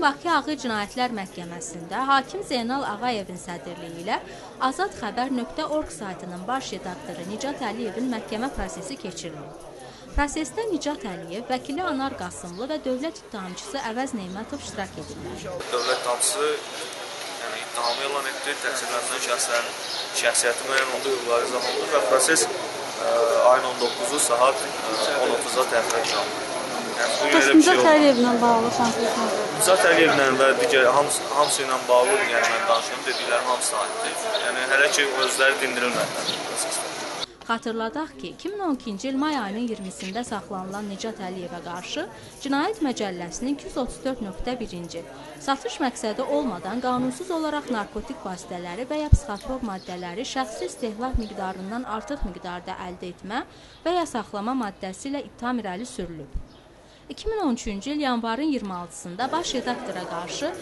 Bakı Ağır Cinayətlər Məhkəməsində hakim Zeynal Ağayevin sədrliyi ilə azadxəbər.org saytının baş redaktoru Nicat Əliyevin məhkəmə prosesi keçirilib. Prosesdə Nicat Əliyev, vəkili Anar Qasımlı və dövlət ittihamçısı Əvəz Neymətov iştirak edirlər. Dövlət ittihamçısı ittihamı elan etdi, təqsirləndirilən şəxslərin şəxsiyyəti müəyyən olundu, hüquqları izah olundu və proses ayın 19-u saat 10:30-da təxirə çalındı. Nicat Əliyevlə bağlı sanksiyasına Nicat Əliyevlə və digər hamısı ilə bağlı mən danışıyorum, dediklərim hamısına aiddir. Yəni hələ ki özləri dindirilmədilər prosesdə. Xatırladaq ki, 2012-ci il may ayının 20-sində saxlanılan Nicat Əliyevə qarşı Cinayət Məcəlləsinin 234.1-ci satış məqsədi olmadan qanunsuz olaraq narkotik vasitələri və ya psixotrop maddələri şəxsi istehlak miqdarından artıq miqdarda əldə etmə və ya saxlama maddəsi ilə ittiham irəli sürülüb. 2013-cü il yanvarın 26-sında baş redaktora qarşı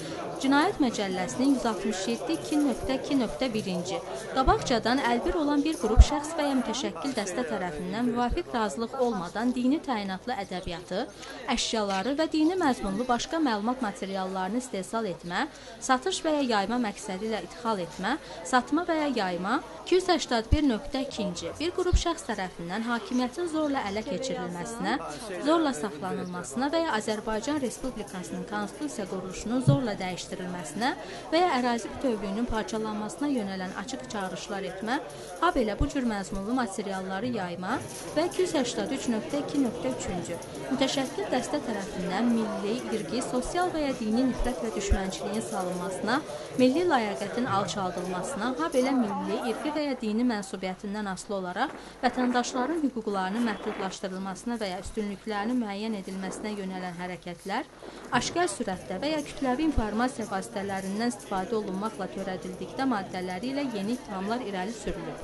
Cinayət Məcəlləsinin 167.2.1-ci qabaqcadan əlbir olan bir qrup şəxs və ya mütəşəkkil dəstə tərəfindən müvafiq razılıq olmadan dini təyinatlı ədəbiyyatı, əşyaları və dini məzmunlu başqa məlumat materiallarını istehsal etmə, satış və ya yayma məqsədi ilə idxal etmə, satma və ya yayma, 281.2-ci bir qrup şəxs tərəfindən hakimiyyətin zorla ələ keçirilməsinə, zorla saxlanılmasına və ya Azərbaycan Respublikasının konstitusiya quruluşunun zorla dəyişdirilməsinə və ya ərazi bütövlüyünün parçalanmasına yönələn açıq çağırışlar etmə, habelə bu cür məzmunlu materialları yayma və 283.2.3-cü mütəşəkkil dəstə tərəfindən milli, irqi, sosial və ya dini nifrət və düşmənçiliyin salınmasına, milli layaqətin alçaldılmasına, habelə milli, irqi və ya dini mənsubiyyətindən asılı olaraq vətəndaşların hüquqlarının məhdudlaşdırılmasına və ya üstünlüklərinin müəyyən edilməsinə yönələn hərəkətlər, aşkar sürətdə və ya kütləvi informasiya vasitələrindən istifadə olunmaqla törədildikdə maddələri ilə yeni ittihamlar irəli sürülüb.